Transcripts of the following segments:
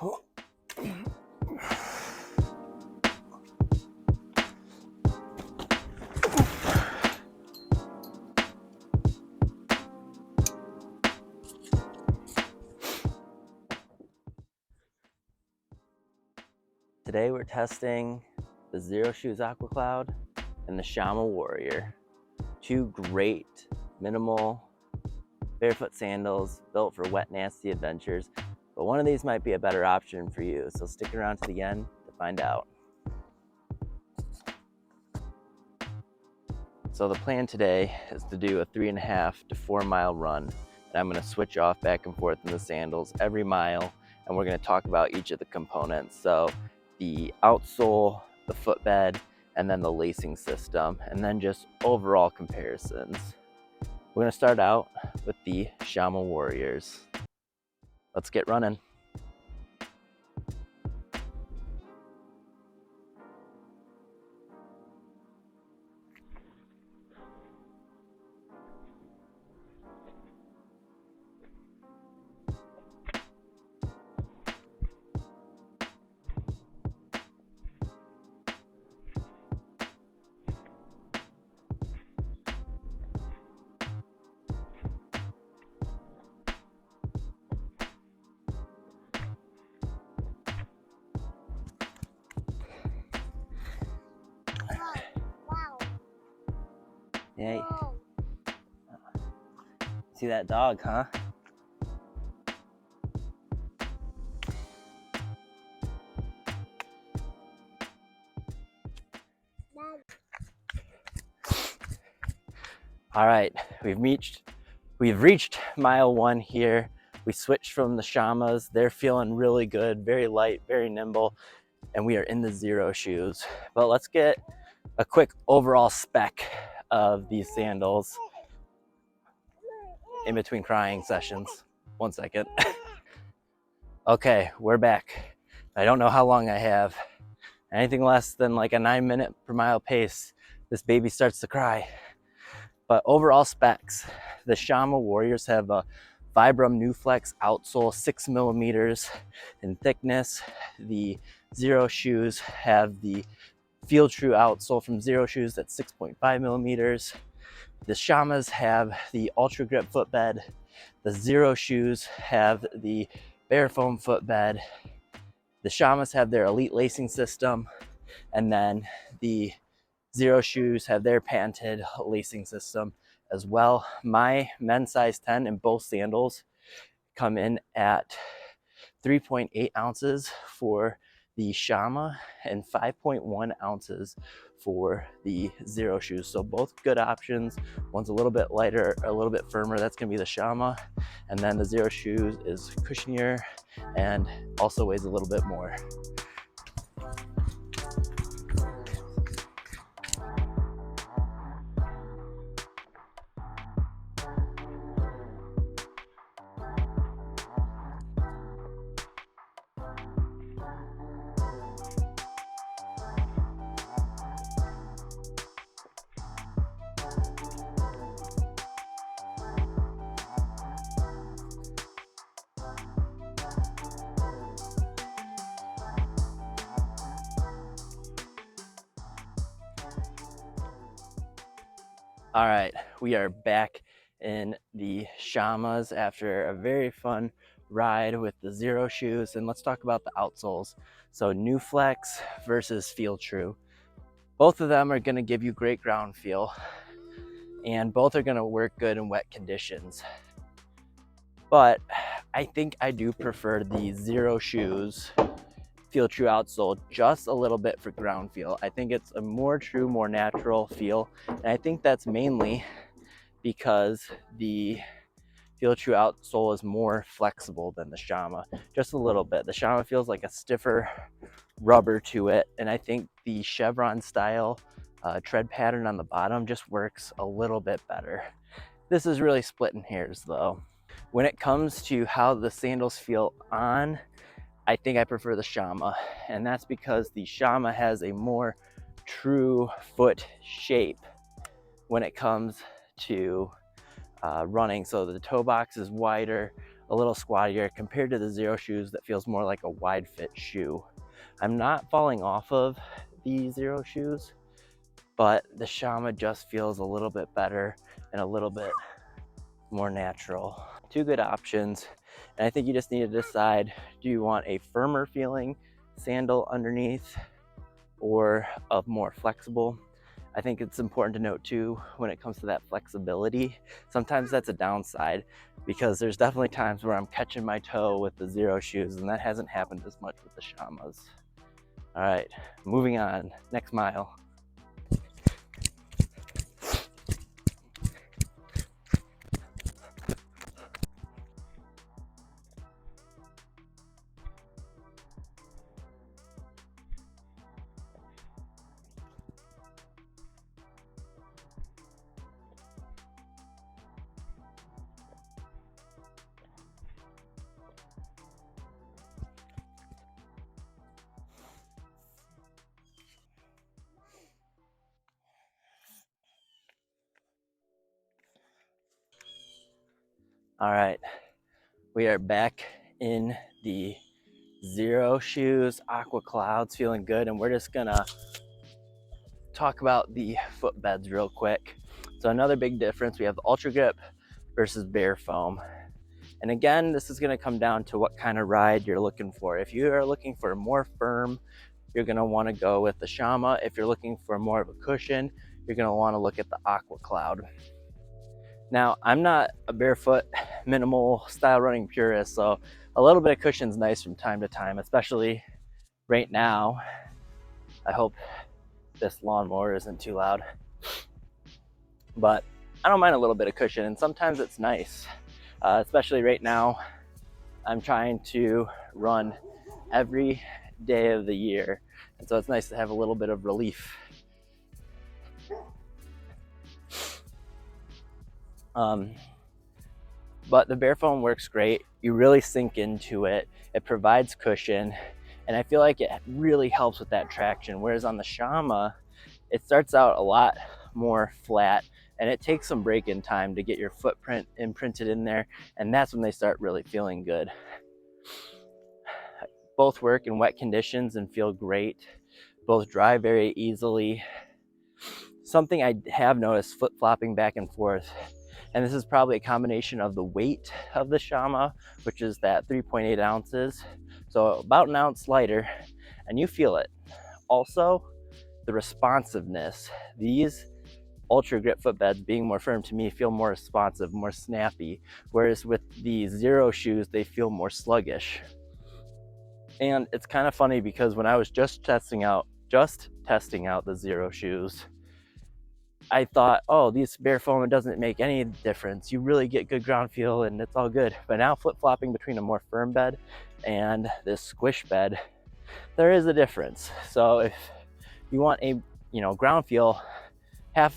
Today we're testing the Xero Shoes Aqua Cloud and the Shamma Warrior. Two great minimal barefoot sandals built for wet, nasty adventures. But one of these might be a better option for you, so stick around to the end to find out. So the plan today is to do a 3.5 to 4 mile run. And I'm gonna switch off back and forth in the sandals every mile, and we're gonna talk about each of the components. So the outsole, the footbed, and then the lacing system, and then just overall comparisons. We're gonna start out with the Shamma Warriors. Let's get running. Yay. See that dog, huh? All right, we've reached mile 1 here. We switched from the Shammas. They're feeling really good, very light, very nimble, and we are in the Xero shoes. But let's get a quick overall spec of these sandals in between crying sessions. 1 second. Okay, we're back. I don't know how long I have. Anything less than like a 9-minute per mile pace, this baby starts to cry. But overall specs, the Shamma Warriors have a Vibram Newflex outsole, 6 millimeters in thickness. The Xero shoes have the Field True outsole from Xero shoes that's 6.5 millimeters. The Shammas have the Ultra Grip footbed. The Xero shoes have the Bare Foam footbed. The Shammas have their Elite lacing system, and then the Xero shoes have their patented lacing system as well. My men's size 10 in both sandals come in at 3.8 ounces for the Shamma and 5.1 ounces for the Xero shoes. So both good options. One's a little bit lighter, a little bit firmer. That's gonna be the Shamma. And then the Xero shoes is cushionier and also weighs a little bit more. All right, we are back in the Shammas after a very fun ride with the Xero shoes, and let's talk about the outsoles. So Newflex versus Field True. Both of them are gonna give you great ground feel, and both are gonna work good in wet conditions. But I think I do prefer the Xero shoes Field True outsole just a little bit for ground feel. I think it's a more true, more natural feel. And I think that's mainly because the Field True outsole is more flexible than the Shamma, just a little bit. The Shamma feels like a stiffer rubber to it. And I think the chevron style tread pattern on the bottom just works a little bit better. This is really splitting hairs though. When it comes to how the sandals feel on, I think I prefer the Shamma, and that's because the Shamma has a more true foot shape when it comes to running. So the toe box is wider, a little squattier compared to the Xero shoes that feels more like a wide fit shoe. I'm not falling off of the Xero shoes, but the Shamma just feels a little bit better and a little bit more natural. Two good options, and I think you just need to decide, do you want a firmer feeling sandal underneath or a more flexible? I think it's important to note too, when it comes to that flexibility, sometimes that's a downside, because there's definitely times where I'm catching my toe with the Xero shoes, and that hasn't happened as much with the Shammas. All right, moving on, next mile. All right, we are back in the Xero shoes, Aqua Clouds, feeling good, and we're just gonna talk about the footbeds real quick. So another big difference, we have the Ultra Grip versus Bare Foam. And again, this is gonna come down to what kind of ride you're looking for. If you are looking for more firm, you're gonna wanna go with the Shamma. If you're looking for more of a cushion, you're gonna wanna look at the Aqua Cloud. Now, I'm not a barefoot minimal style running purist, so a little bit of cushion's nice from time to time, especially right now. I hope this lawnmower isn't too loud, but I don't mind a little bit of cushion, and sometimes it's nice, especially right now. I'm trying to run every day of the year, and so it's nice to have a little bit of relief. But the Bare Foam works great. You really sink into it. It provides cushion, and I feel like it really helps with that traction. Whereas on the Shamma, it starts out a lot more flat, and it takes some break-in time to get your footprint imprinted in there, and that's when they start really feeling good. Both work in wet conditions and feel great. Both dry very easily. Something I have noticed flip-flopping back and forth, and this is probably a combination of the weight of the Shamma, which is that 3.8 ounces, so about an ounce lighter, and you feel it. Also, the responsiveness. These Ultra Grip footbeds, being more firm, to me feel more responsive, more snappy, whereas with the Xero shoes, they feel more sluggish. And it's kind of funny because when I was just testing out the Xero shoes, I thought, oh, these Bare Foam, it doesn't make any difference. You really get good ground feel and it's all good. But now flip-flopping between a more firm bed and this squish bed, there is a difference. So if you want a ground feel, half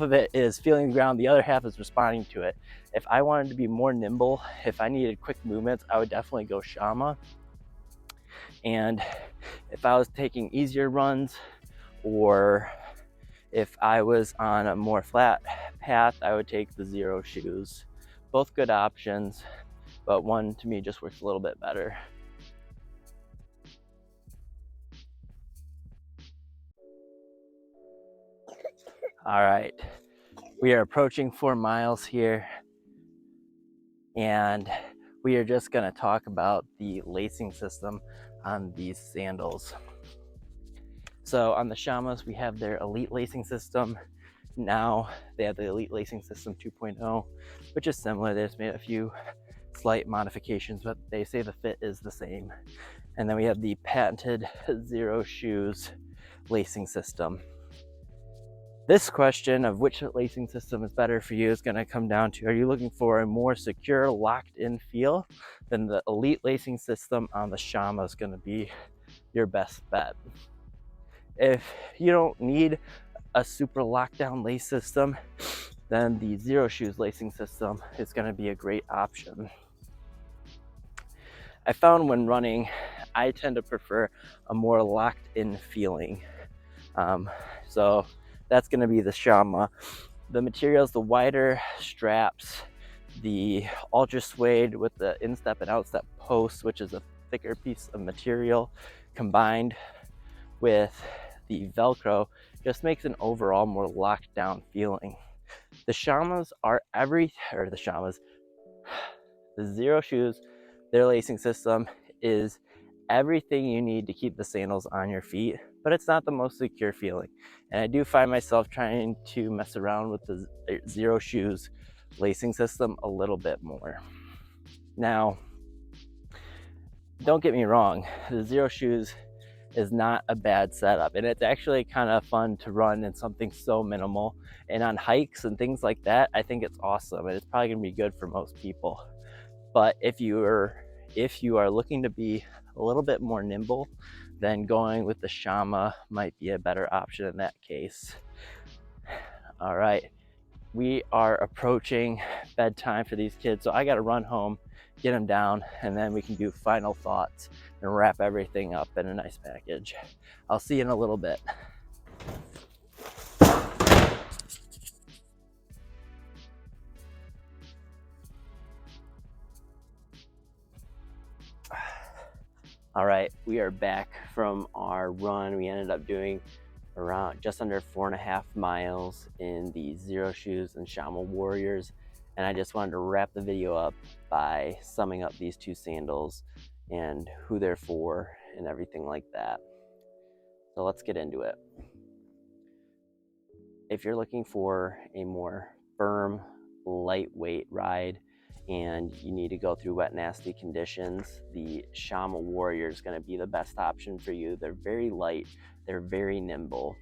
of it is feeling the ground, the other half is responding to it. If I wanted to be more nimble, if I needed quick movements, I would definitely go Shamma. And if I was taking easier runs, or if I was on a more flat path, I would take the Xero shoes. Both good options, but one to me just works a little bit better. All right, we are approaching 4 miles here, and we are just gonna talk about the lacing system on these sandals. So on the Shammas, we have their Elite lacing system. Now they have the Elite lacing system 2.0, which is similar. They just made a few slight modifications, but they say the fit is the same. And then we have the patented Xero shoes lacing system. This question of which lacing system is better for you is going to come down to, are you looking for a more secure, locked-in feel? Then the Elite lacing system on the Shamma is going to be your best bet. If you don't need a super lockdown lace system, then the Xero shoes lacing system is going to be a great option. I found when running, I tend to prefer a more locked-in feeling. So that's going to be the Shamma. The materials, the wider straps, the ultra suede with the instep and outstep post, which is a thicker piece of material, combined with the Velcro, just makes an overall more locked down feeling. The Shammas are the Xero shoes, their lacing system is everything you need to keep the sandals on your feet, but it's not the most secure feeling. And I do find myself trying to mess around with the Xero shoes lacing system a little bit more. Now, don't get me wrong, the Xero shoes is not a bad setup, and it's actually kind of fun to run in something so minimal, and on hikes and things like that, I think it's awesome, and it's probably gonna be good for most people. But if you are looking to be a little bit more nimble, then going with the Shamma might be a better option in that case. All right, we are approaching bedtime for these kids, so I got to run home, get them down, and then we can do final thoughts and wrap everything up in a nice package. I'll see you in a little bit. All right, we are back from our run. We ended up doing around just under 4.5 miles in the Xero shoes and Shamma Warriors, and I just wanted to wrap the video up by summing up these two sandals and who they're for and everything like that. So let's get into it. If you're looking for a more firm, lightweight ride and you need to go through wet, nasty conditions, the Shamma Warrior is going to be the best option for you. They're very light, they're very nimble.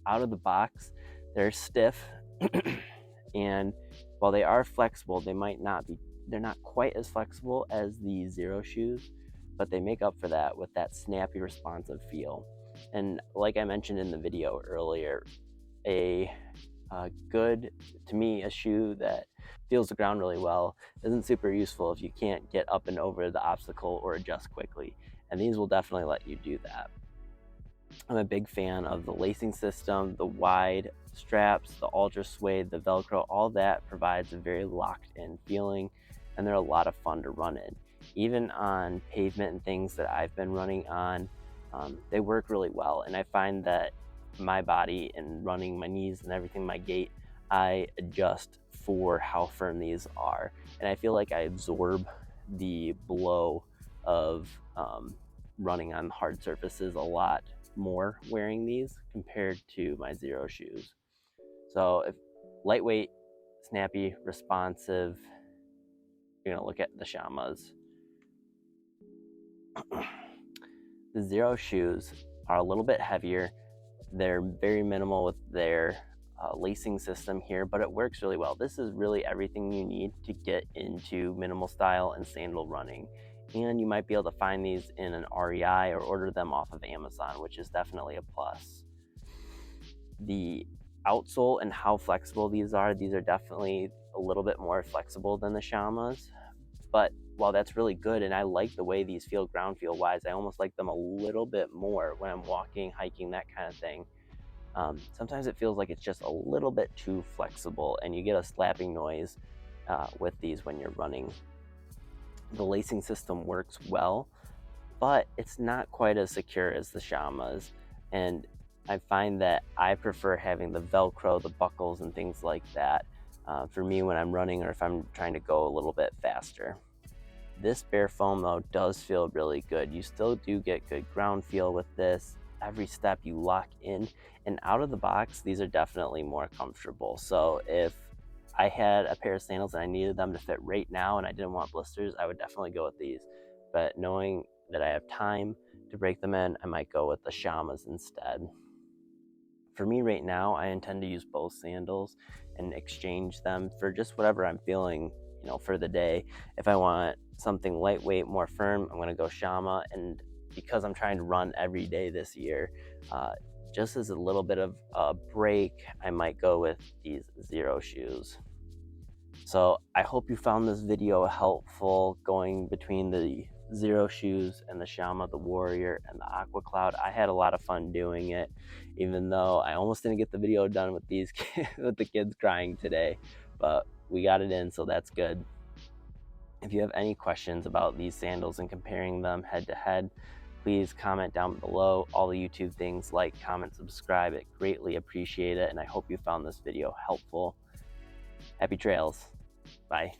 Out of the box, they're stiff, and while they are flexible, they're not quite as flexible as the Xero shoes, but they make up for that with that snappy, responsive feel. And like I mentioned in the video earlier, a shoe that feels the ground really well isn't super useful if you can't get up and over the obstacle or adjust quickly, and these will definitely let you do that. I'm a big fan of the lacing system, the wide straps, the ultra suede, the Velcro. All that provides a very locked in feeling, and they're a lot of fun to run in. Even on pavement and things that I've been running on, they work really well, and I find that my body and running, my knees and everything, my gait, I adjust for how firm these are, and I feel like I absorb the blow of running on hard surfaces a lot more wearing these compared to my Xero shoes. So if lightweight, snappy, responsive, you're gonna look at the Shammas. The Xero shoes are a little bit heavier. They're very minimal with their lacing system here, but it works really well. This is really everything you need to get into minimal style and sandal running. And you might be able to find these in an REI or order them off of Amazon, which is definitely a plus. The outsole and how flexible these are definitely a little bit more flexible than the Shammas, but while that's really good and I like the way these feel ground feel wise, I almost like them a little bit more when I'm walking, hiking, that kind of thing. Sometimes it feels like it's just a little bit too flexible and you get a slapping noise with these when you're running. The lacing system works well, but it's not quite as secure as the Shammas, and I find that I prefer having the Velcro, the buckles and things like that for me when I'm running or if I'm trying to go a little bit faster. This bare foam though does feel really good. You still do get good ground feel with this. Every step you lock in, and out of the box these are definitely more comfortable. So if I had a pair of sandals and I needed them to fit right now and I didn't want blisters, I would definitely go with these. But knowing that I have time to break them in, I might go with the Shammas instead. For me right now, I intend to use both sandals and exchange them for just whatever I'm feeling, for the day. If I want something lightweight, more firm, I'm gonna go Shamma, and because I'm trying to run every day this year, just as a little bit of a break, I might go with these Xero shoes. So I hope you found this video helpful going between the Xero shoes and the Shamma, the Warrior, and the Aqua Cloud. I had a lot of fun doing it, even though I almost didn't get the video done with these with the kids crying today. But we got it in, so that's good. If you have any questions about these sandals and comparing them head to head, please comment down below. All the YouTube things, like, comment, subscribe. I greatly appreciate it, and I hope you found this video helpful. Happy trails. Bye.